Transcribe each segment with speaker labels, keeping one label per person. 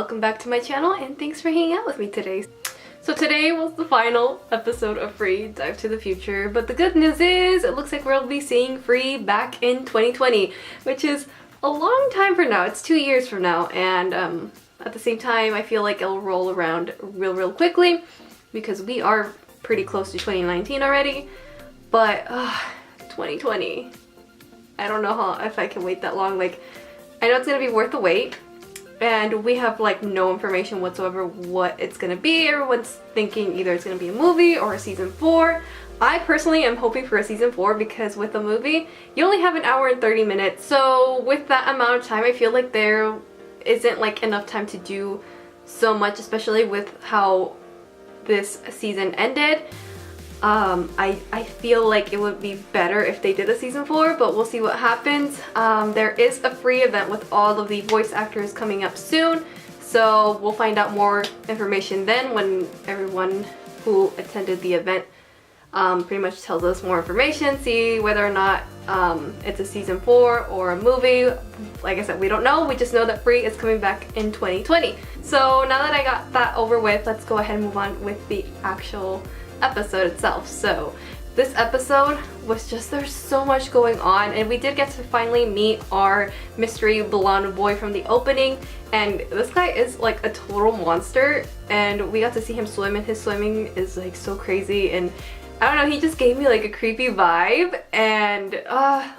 Speaker 1: welcome back to my channel and thanks for hanging out with me today. So today was the final episode of Free Dive to the Future, but the good news is it looks like we'll be seeing Free back in 2020, which is a long time from now. It's 2 years from now, and at the same time I feel like it'll roll around real quickly because we are pretty close to 2019 already, but 2020, I don't know if I can wait that long. Like, I know it's gonna be worth the wait, and we have like no information whatsoever what it's gonna be. Everyone's thinking either it's gonna be a movie or a season 4. I personally am hoping for a season 4 because with a movie you only have an hour and 30 minutes, so with that amount of time I feel like there isn't like enough time to do so much, especially with how this season ended. I feel like it would be better if they did a season 4, but we'll see what happens. There is a free event with all of the voice actors coming up soon, so we'll find out more information then when everyone who attended the event pretty much tells us more information, see whether or not it's a season 4 or a movie. Like I said, we don't know, we just know that Free is coming back in 2020. So now that I got that over with, let's go ahead and move on with the actual episode itself. So this episode was just, there's so much going on, and we did get to finally meet our mystery blonde boy from the opening, and this guy is like a total monster, and we got to see him swim, and his swimming is like so crazy, and I don't know, he just gave me like a creepy vibe, and I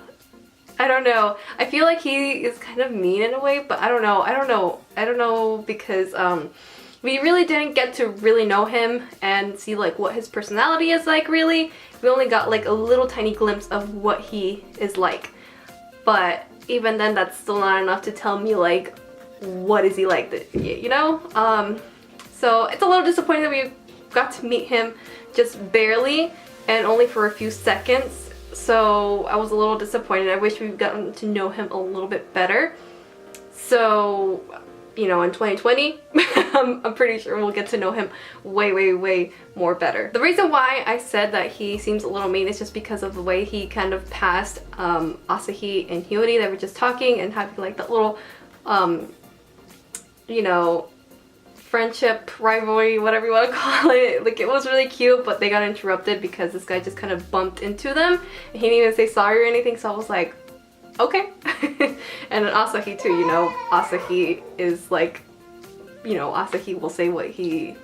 Speaker 1: don't know, I feel like he is kind of mean in a way, but I don't know because we really didn't get to really know him and see like what his personality is like really. We only got like a little tiny glimpse of what he is like. But even then, that's still not enough to tell me like what is he like, you know? So it's a little disappointing that we got to meet him just barely and only for a few seconds. So I was a little disappointed. I wish we'd gotten to know him a little bit better. So, you know, in 2020, I'm pretty sure we'll get to know him way more better. The reason why I said that he seems a little mean is just because of the way he kind of passed Asahi and Hiyori. They were just talking and having like that little, you know, friendship, rivalry, whatever you want to call it. Like, it was really cute, but they got interrupted because this guy just kind of bumped into them. And he didn't even say sorry or anything, so I was like, okay. And then Asahi too, you know, Asahi is like, you know, Asahi will say what he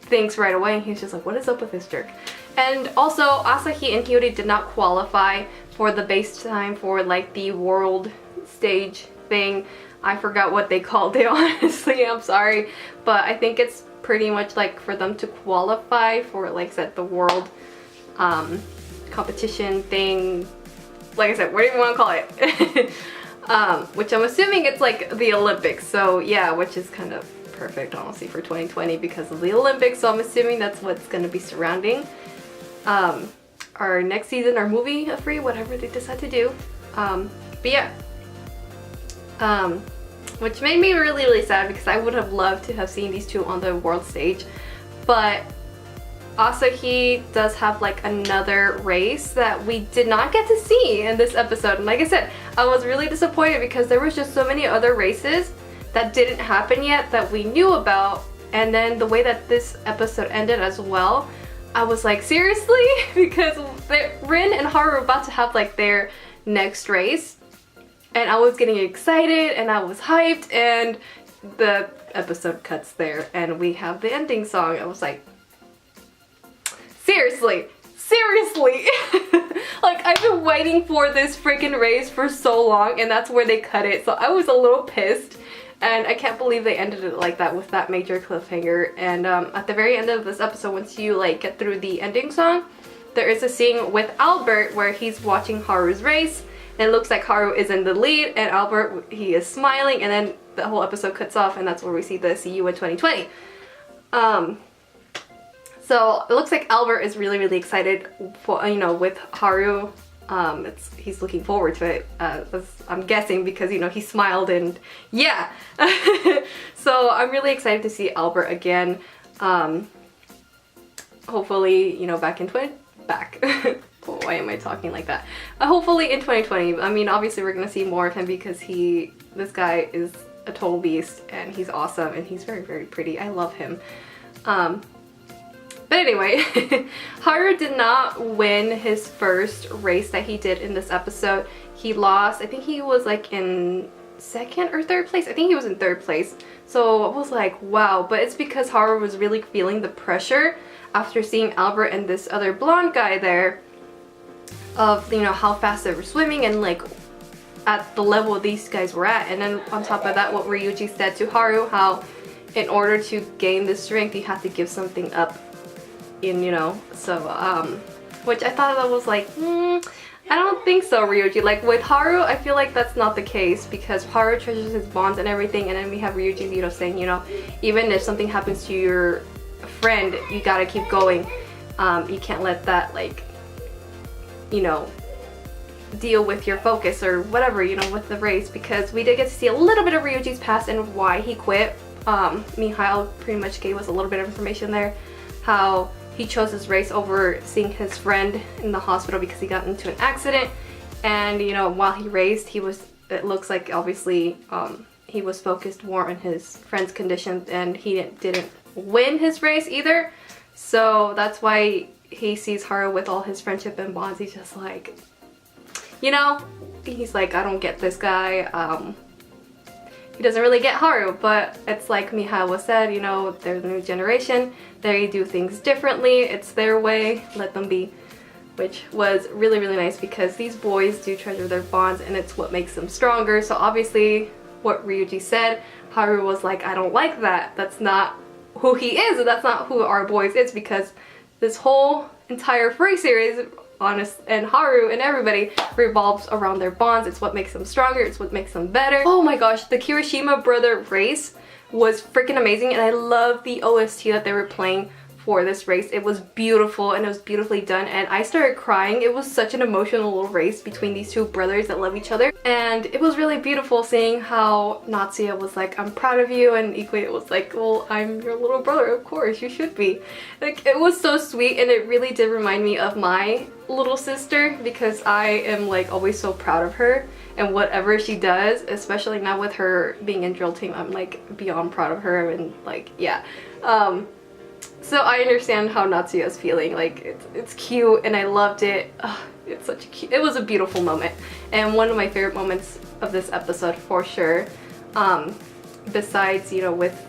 Speaker 1: thinks right away, and he's just like, what is up with this jerk? And also, Asahi and Hiyori did not qualify for the base time for like the world stage thing. I forgot what they called it, honestly, I'm sorry. But I think it's pretty much like for them to qualify for, like I said, the world competition thing. Like I said, what do you want to call it? Which I'm assuming it's like the Olympics. So yeah, which is kind of perfect honestly for 2020 because of the Olympics. So I'm assuming that's what's going to be surrounding our next season, our movie of Free, whatever they decide to do. But yeah, which made me really sad because I would have loved to have seen these two on the world stage. But Asahi does have like another race that we did not get to see in this episode, and like I said, I was really disappointed because there was just so many other races that didn't happen yet that we knew about, and then the way that this episode ended as well, I was like, seriously? Because Rin and Haru were about to have like their next race, and I was getting excited and I was hyped, and the episode cuts there and we have the ending song. I was like, seriously, like, I've been waiting for this freaking race for so long, and that's where they cut it. So I was a little pissed, and I can't believe they ended it like that with that major cliffhanger. And at the very end of this episode, once you like get through the ending song, there is a scene with Albert where he's watching Haru's race, and it looks like Haru is in the lead, and Albert, he is smiling, and then the whole episode cuts off, and that's where we see the see you in 2020. So it looks like Albert is really excited for, you know, with Haru. He's looking forward to it, I'm guessing, because, you know, he smiled, and yeah. So I'm really excited to see Albert again. Hopefully, you know, why am I talking like that? Hopefully in 2020. I mean, obviously we're gonna see more of him because this guy is a total beast, and he's awesome, and he's very, very pretty. I love him. But anyway, Haru did not win his first race that he did in this episode. He lost. I think he was like in second or third place. I think he was in third place. So I was like, wow. But it's because Haru was really feeling the pressure after seeing Albert and this other blonde guy there of, you know, how fast they were swimming and like at the level these guys were at. And then on top of that, what Ryuji said to Haru, how in order to gain the strength, you have to give something up. You know, so which I thought that was like, I don't think so, Ryuji. Like with Haru, I feel like that's not the case, because Haru treasures his bonds and everything, and then we have Ryuji, you know, saying, you know, even if something happens to your friend, you gotta keep going. You can't let that, like, you know, deal with your focus or whatever, you know, with the race, because we did get to see a little bit of Ryuji's past and why he quit. Mihail pretty much gave us a little bit of information there, how he chose his race over seeing his friend in the hospital because he got into an accident. And you know, while he raced, it looks like obviously he was focused more on his friend's condition, and he didn't win his race either. So that's why he sees Haru with all his friendship and bonds. He's just like, you know, he's like, I don't get this guy. He doesn't really get Haru, but it's like Mihail said, you know, they're the new generation. They do things differently. It's their way. Let them be. Which was really, really nice, because these boys do treasure their bonds, and it's what makes them stronger. So obviously, what Ryuji said, Haru was like, I don't like that. That's not who he is, and that's not who our boys is, because this whole entire free series, honest, and Haru and everybody revolves around their bonds. It's what makes them stronger. It's what makes them better. Oh my gosh, the Kirishima brother race was freaking amazing, and I love the OST that they were playing for this race. It was beautiful, and it was beautifully done, and I started crying. It was such an emotional little race between these two brothers that love each other, and it was really beautiful seeing how Natsuya was like, I'm proud of you, and Ikuya was like, well, I'm your little brother, of course, you should be. Like, it was so sweet, and it really did remind me of my little sister, because I am like always so proud of her, and whatever she does, especially now with her being in drill team, I'm like beyond proud of her, and like, yeah. So I understand how Natsuya is feeling. Like, it's cute, and I loved it. It's such a cute, it was a beautiful moment, and one of my favorite moments of this episode for sure. Besides, you know, with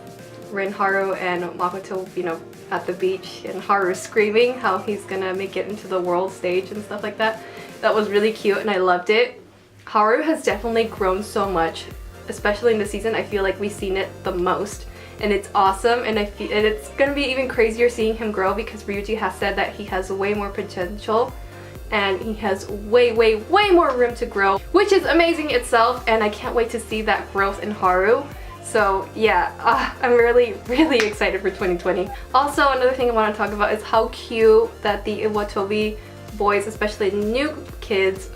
Speaker 1: Haru and Makoto, you know, at the beach, and Haru screaming how he's gonna make it into the world stage and stuff like that. That was really cute, and I loved it. Haru has definitely grown so much, especially in this season. I feel like we've seen it the most. And it's awesome, and it's gonna be even crazier seeing him grow, because Ryuji has said that he has way more potential and he has way more room to grow, which is amazing itself, and I can't wait to see that growth in Haru. So yeah, I'm really excited for 2020. Also, another thing I want to talk about is how cute that the Iwatobi boys, especially new kids,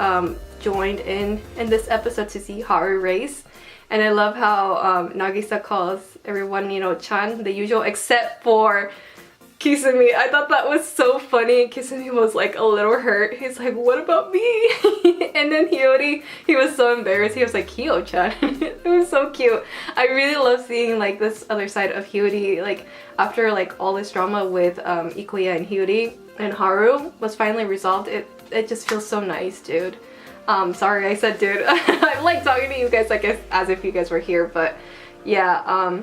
Speaker 1: joined in this episode to see Haru race. And I love how Nagisa calls everyone, you know, Chan, the usual, except for Kisumi. I thought that was so funny. Kisumi was like a little hurt. He's like, what about me? And then Hiyori, he was so embarrassed. He was like, Hyo-chan. It was so cute. I really love seeing like this other side of Hiyori. Like, after like all this drama with Ikuya and Hiyori, and Haru was finally resolved, it just feels so nice, dude. Sorry I said dude. I like talking to you guys like as if you guys were here, but yeah,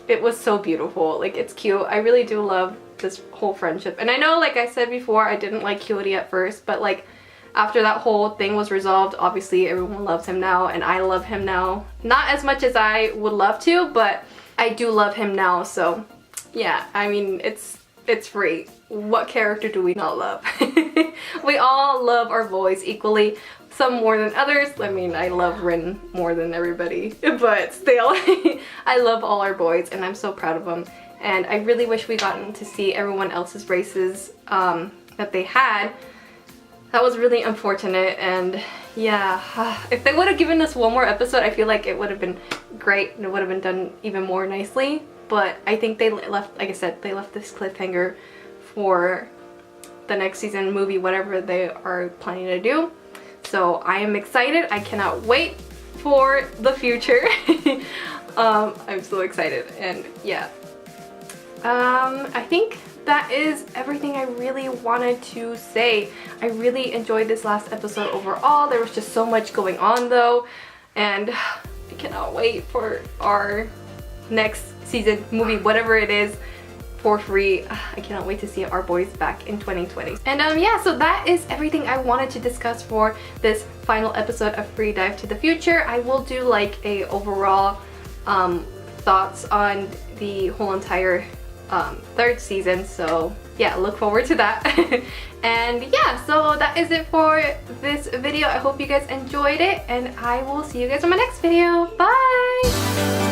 Speaker 1: it was so beautiful. Like, it's cute. I really do love this whole friendship. And I know, like I said before, I didn't like Hiyori at first, but like after that whole thing was resolved, obviously everyone loves him now, and I love him now. Not as much as I would love to, but I do love him now. So yeah, I mean, it's free. What character do we not love? We all love our boys equally. Some more than others. I mean, I love Rin more than everybody, but still, I love all our boys, and I'm so proud of them. And I really wish we gotten to see everyone else's races that they had. That was really unfortunate, and yeah, if they would have given us one more episode, I feel like it would have been great, and it would have been done even more nicely. But I think they left, like I said, they left this cliffhanger for the next season, movie, whatever they are planning to do. So I am excited. I cannot wait for the future. I'm so excited, and yeah. I think that is everything I really wanted to say. I really enjoyed this last episode overall. There was just so much going on though, and I cannot wait for our next season movie, whatever it is, for free. I cannot wait to see our boys back in 2020. And yeah, so that is everything I wanted to discuss for this final episode of Free Dive to the Future. I will do like a overall thoughts on the whole entire third season, so yeah, look forward to that. And yeah, so that is it for this video. I hope you guys enjoyed it, and I will see you guys in my next video. Bye!